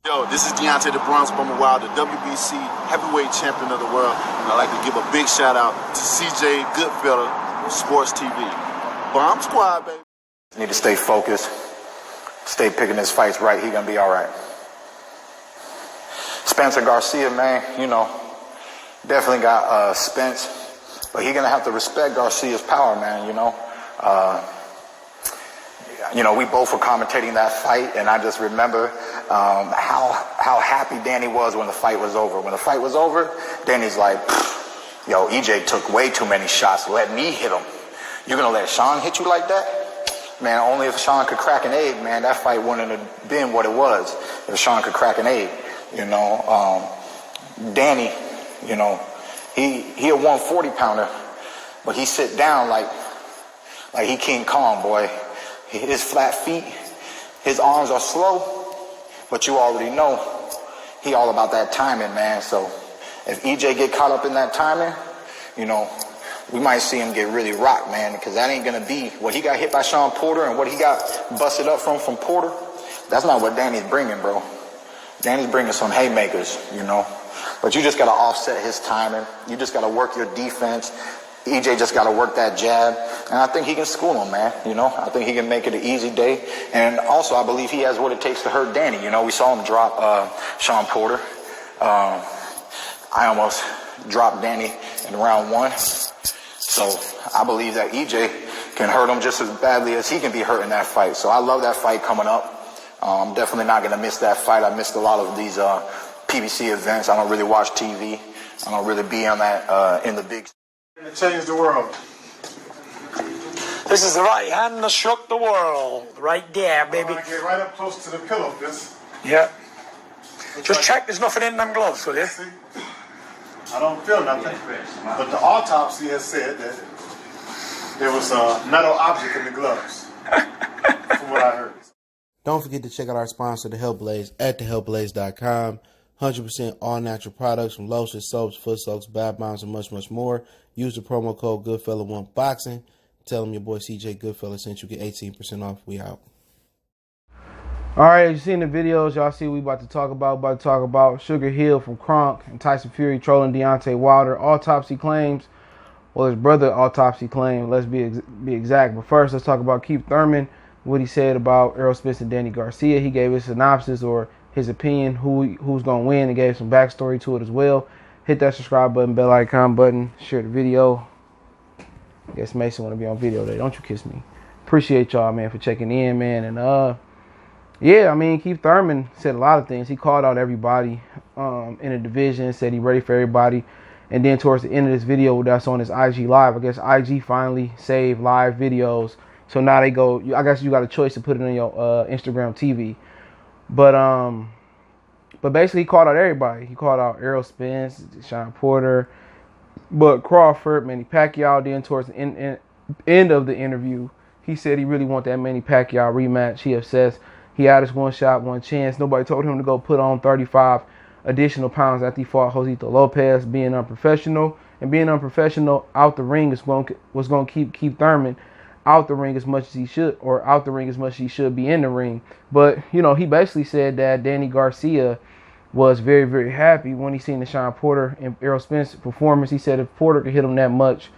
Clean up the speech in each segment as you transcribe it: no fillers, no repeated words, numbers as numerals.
Yo, this is Deontay the Bronx Bomber Wild, the WBC heavyweight champion of the world. And I'd like to give a big shout out to CJ Goodfella, Sports TV. Bomb Squad, baby. Need to stay focused, stay picking his fights right. He gonna be all right. Spence and Garcia, man, you know, definitely got Spence, but he gonna have to respect Garcia's power, man. You know, we both were commentating that fight, and I just remember how happy Danny was when the fight was over. When the fight was over, Danny's like, yo, EJ took way too many shots. Let me hit him. You're going to let Sean hit you like that? Man, only if Sean could crack an egg, man, that fight wouldn't have been what it was if Sean could crack an egg. You know, Danny, you know, he a 140-pounder, but he sit down like he King Kong, boy. His flat feet, his arms are slow, but you already know he all about that timing, man. So if EJ get caught up in that timing, you know, we might see him get really rocked, man, because that ain't going to be what he got hit by Sean Porter and what he got busted up from Porter. That's not what Danny's bringing, bro. Danny's bringing some haymakers, you know. But you just got to offset his timing. You just got to work your defense. EJ just got to work that jab, and I think he can school him, man. You know, I think he can make it an easy day, and also I believe he has what it takes to hurt Danny. You know, we saw him drop Sean Porter. I almost dropped Danny in round 1, so I believe that EJ can hurt him just as badly as he can be hurt in that fight. So I love that fight coming up. I'm definitely not going to miss that fight. I missed a lot of these PBC events. I don't really watch TV. I don't really be on that in the big. To change the world. This is the right hand that shook the world. Right there, baby. I want to get right up close to the pillow, Fist. Yeah. Just check there's nothing in them gloves, will you? See? I don't feel nothing. But the autopsy has said that there was a metal object in the gloves. From what I heard. Don't forget to check out our sponsor, The Health Blaze, at thehealthblaze.com. 100% all natural products from lotions, soaps, foot soaks, bath bombs, and much, much more. Use the promo code Goodfella1Boxing. Tell them your boy CJ Goodfella sent you. Get 18% off. We out. All right, as you seen the videos, y'all see what we about to talk about. Sugar Hill from Kronk and Tyson Fury trolling Deontay Wilder. Autopsy claims. Well, his brother autopsy claim. Let's be exact. But first, let's talk about Keith Thurman. What he said about Errol Spence and Danny Garcia. He gave his synopsis or his opinion, who's going to win, and gave some backstory to it as well. Hit that subscribe button, bell icon button, share the video. I guess Mason want to be on video today. Don't you kiss me. Appreciate y'all, man, for checking in, man. And, yeah, I mean, Keith Thurman said a lot of things. He called out everybody in the division, said he ready for everybody. And then towards the end of this video that's on his IG Live, I guess IG finally saved live videos. So now they go, I guess you got a choice to put it on your Instagram TV. But basically he called out everybody. He called out Errol Spence, Sean Porter, Bud Crawford, Manny Pacquiao. Then towards the end of the interview, he said he really want that Manny Pacquiao rematch. He obsessed. He had his one shot, one chance. Nobody told him to go put on 35 additional pounds after he fought Josito Lopez, being unprofessional. And being unprofessional out the ring was going to keep Keith Thurman out the ring as much as he should, or out the ring as much as he should be in the ring. But, you know, he basically said that Danny Garcia was very, very happy when he seen the Sean Porter and Errol Spence performance. He said if Porter could hit him that much,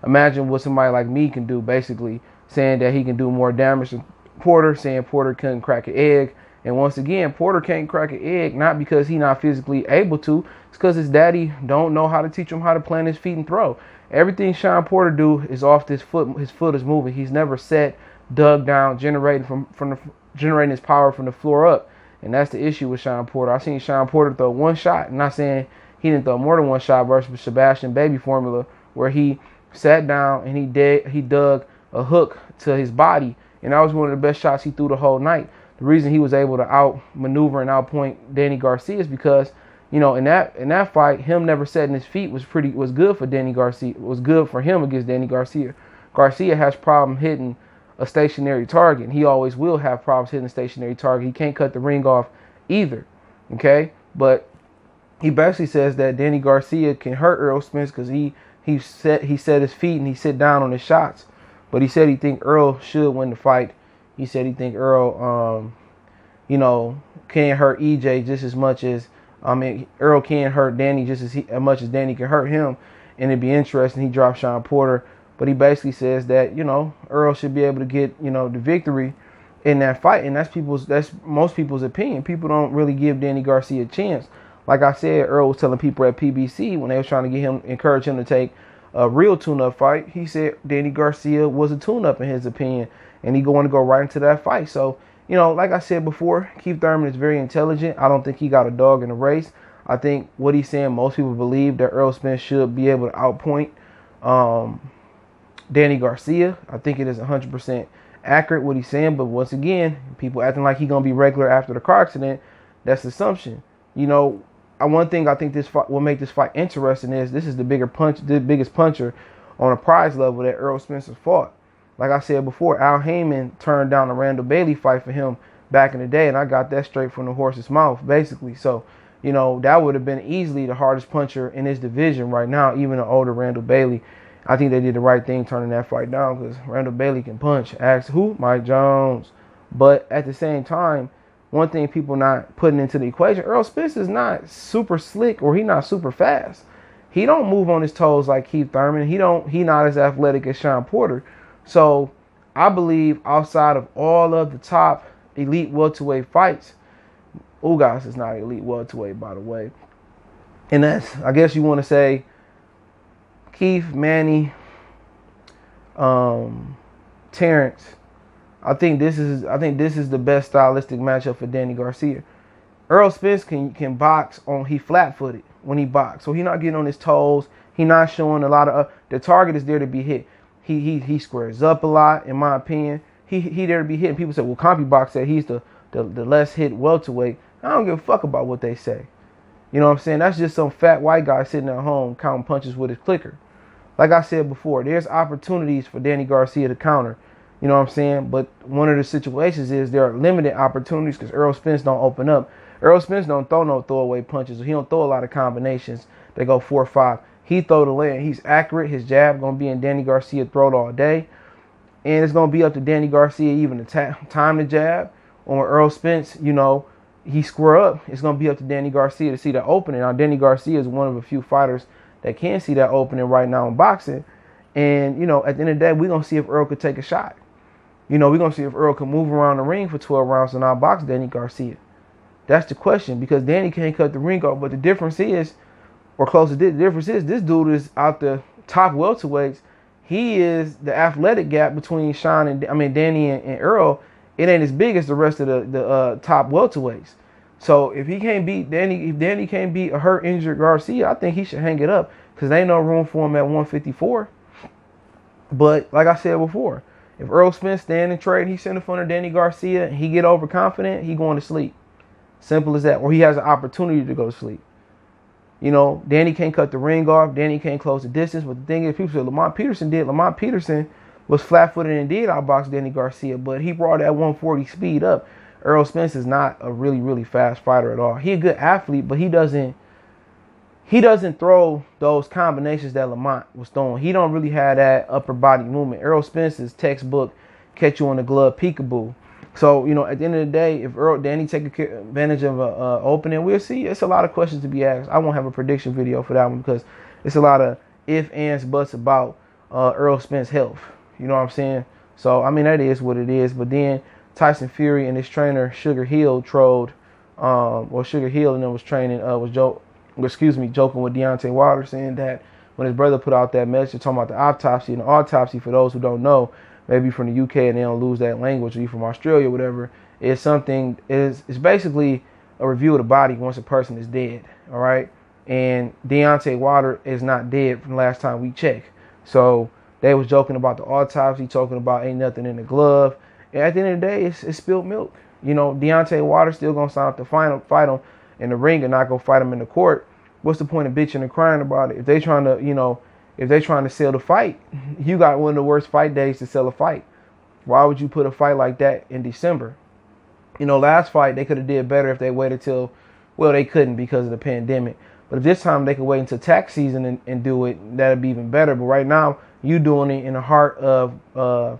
imagine what somebody like me can do, basically saying that he can do more damage than Porter, saying Porter couldn't crack an egg. And once again, Porter can't crack an egg, not because he's not physically able to, it's because his daddy don't know how to teach him how to plant his feet and throw. Everything Sean Porter do is off his foot. His foot is moving. He's never set, dug down, generating his power from the floor up. And that's the issue with Sean Porter. I seen Sean Porter throw one shot. I'm not saying he didn't throw more than one shot versus Sebastian Baby formula, where he sat down and he dug a hook to his body. And that was one of the best shots he threw the whole night. The reason he was able to outmaneuver and outpoint Danny Garcia is because, you know, in that fight, him never setting his feet was good for Danny Garcia. It was good for him against Danny Garcia. Garcia has problem hitting a stationary target, and he always will have problems hitting a stationary target. He can't cut the ring off either. Okay, but he basically says that Danny Garcia can hurt Errol Spence because he set his feet and he sit down on his shots. But he said he think Errol should win the fight. He said he think Errol can hurt EJ just as much as Errol can hurt Danny just as much as Danny can hurt him, and it'd be interesting. He dropped Sean Porter, but he basically says that Errol should be able to get the victory in that fight, and that's most people's opinion. People don't really give Danny Garcia a chance. Like I said, Errol was telling people at PBC when they was trying to encourage him to take a real tune-up fight. He said Danny Garcia was a tune-up in his opinion, and he going to go right into that fight. So, like I said before, Keith Thurman is very intelligent. I don't think he got a dog in the race. I think what he's saying, most people believe that Errol Spence should be able to outpoint Danny Garcia. I think it is 100% accurate what he's saying, but once again, people acting like he's going to be regular after the car accident. That's assumption. One thing I think this fight will make this fight interesting is this is the biggest puncher on a prize level that Errol Spence has fought. Like I said before, Al Heyman turned down the Randall Bailey fight for him back in the day, and I got that straight from the horse's mouth, basically. So, that would have been easily the hardest puncher in his division right now, even an older Randall Bailey. I think they did the right thing turning that fight down because Randall Bailey can punch. Ask who? Mike Jones. But at the same time, one thing people not putting into the equation, Errol Spence is not super slick or he not super fast. He don't move on his toes like Keith Thurman. He not as athletic as Sean Porter. So I believe outside of all of the top elite welterweight fights, Ugas is not elite welterweight, by the way. And that's, I guess you want to say, Keith, Manny, Terrence. I think this is the best stylistic matchup for Danny Garcia. Errol Spence can box he flat-footed when he boxes, so he's not getting on his toes. He's not showing a lot of the target is there to be hit. He squares up a lot, in my opinion. He there to be hit. And people say, well, CompuBox said he's the less hit welterweight. I don't give a fuck about what they say. You know what I'm saying? That's just some fat white guy sitting at home counting punches with his clicker. Like I said before, there's opportunities for Danny Garcia to counter. You know what I'm saying? But one of the situations is there are limited opportunities because Errol Spence don't open up. Errol Spence don't throw no throwaway punches. He don't throw a lot of combinations that go 4 or 5. He throw the land. He's accurate. His jab going to be in Danny Garcia throat all day. And it's going to be up to Danny Garcia even to time the jab. Or Errol Spence, he square up. It's going to be up to Danny Garcia to see the opening. Now, Danny Garcia is one of a few fighters that can see that opening right now in boxing. And, at the end of the day, we're going to see if Errol could take a shot. We're going to see if Errol can move around the ring for 12 rounds and outbox Danny Garcia. That's the question because Danny can't cut the ring off. But the difference is, the difference is this dude is out the top welterweights. He is the athletic gap between Danny and Errol. It ain't as big as the rest of the top welterweights. So if he can't beat Danny, if Danny can't beat a hurt, injured Garcia, I think he should hang it up because there ain't no room for him at 154. But like I said before, if Errol Spence stand and trade, he's in front of Danny Garcia, and he get overconfident, he going to sleep. Simple as that. Or he has an opportunity to go to sleep. Danny can't cut the ring off. Danny can't close the distance. But the thing is, people say Lamont Peterson did. Lamont Peterson was flat-footed and did outbox Danny Garcia, but he brought that 140 speed up. Errol Spence is not a really, really fast fighter at all. He's a good athlete, but he doesn't throw those combinations that Lamont was throwing. He don't really have that upper body movement. Errol Spence is textbook catch you on the glove peekaboo. So, at the end of the day, if Danny take advantage of an opening, we'll see. It's a lot of questions to be asked. I won't have a prediction video for that one because it's a lot of ifs, ands, buts about Errol Spence's health. You know what I'm saying? So, that is what it is. But then Tyson Fury and his trainer, Sugar Hill, trolled. Sugar Hill and then was training, joking with Deontay Wilder, saying that when his brother put out that message talking about the autopsy, and the autopsy, for those who don't know, maybe from the UK and they don't lose that language, or you from Australia, whatever, it's basically a review of the body once a person is dead, all right? And Deontay Wilder is not dead from the last time we checked. So they was joking about the autopsy, talking about ain't nothing in the glove. And at the end of the day, it's spilled milk. Deontay Wilder still going to sign up to fight him in the ring and not go fight him in the court. What's the point of bitching and crying about it? If they trying to sell the fight, you got one of the worst fight days to sell a fight. Why would you put a fight like that in December? Last fight they could have did better if they waited till, they couldn't because of the pandemic. But if this time they could wait until tax season and do it, that'd be even better. But right now, you doing it in the heart of the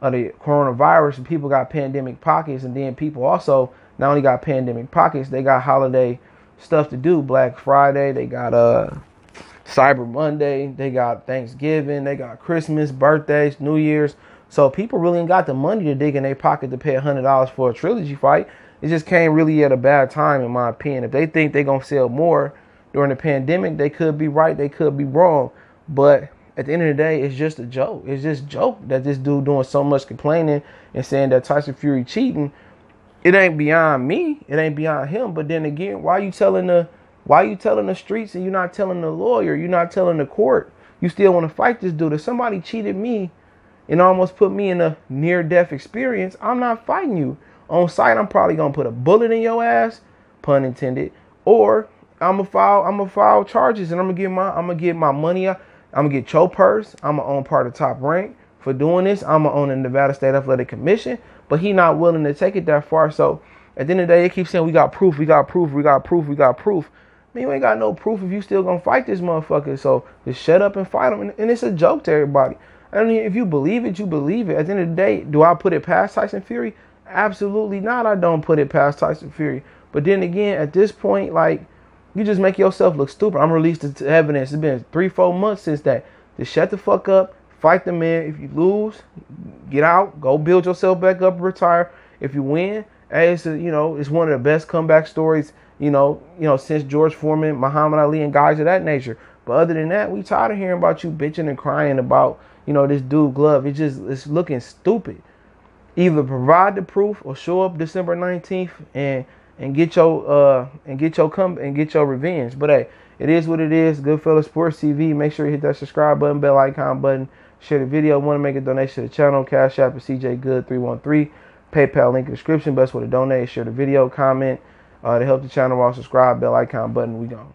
coronavirus, and people got pandemic pockets, and then people also not only got pandemic pockets, they got holiday stuff to do. Black Friday, they got Cyber Monday, they got Thanksgiving, they got Christmas, birthdays, New Year's. So people really ain't got the money to dig in their pocket to pay $100 for a trilogy fight. It just came really at a bad time, in my opinion. If they think they're going to sell more during the pandemic, they could be right, they could be wrong. But at the end of the day, it's just a joke. It's just a joke that this dude doing so much complaining and saying that Tyson Fury cheating. It ain't beyond me. It ain't beyond him. But then again, why you telling the streets and you're not telling the lawyer? You're not telling the court. You still want to fight this dude. If somebody cheated me and almost put me in a near-death experience, I'm not fighting you. On sight, I'm probably gonna put a bullet in your ass, pun intended, or I'm gonna file charges and I'm gonna get my money out. I'm gonna get your purse. I'm gonna own part of Top Rank for doing this. I'm gonna own the Nevada State Athletic Commission, but he not willing to take it that far. So at the end of the day, they keep saying we got proof, we got proof, we got proof, we got proof. Man, you ain't got no proof if you still gonna fight this motherfucker. So just shut up and fight him. And it's a joke to everybody. I mean, if you believe it, you believe it. At the end of the day, do I put it past Tyson Fury? Absolutely not. I don't put it past Tyson Fury. But then again, at this point, like, you just make yourself look stupid. I'm released the evidence. It's been 3-4 months since that. Just shut the fuck up. Fight the man. If you lose, get out. Go build yourself back up and retire. If you win, hey, it's one of the best comeback stories, since George Foreman, Muhammad Ali, and guys of that nature. But other than that, we tired of hearing about you bitching and crying about, this dude Glove. It's looking stupid. Either provide the proof or show up December 19th and get your revenge. But hey, it is what it is. Goodfellas Sports TV. Make sure you hit that subscribe button, bell icon button. Share the video. Want to make a donation to the channel? Cash App is CJ Good 313. PayPal link in the description. Best way to donate. Share the video. Comment to help the channel. While subscribe, bell icon button. We gone.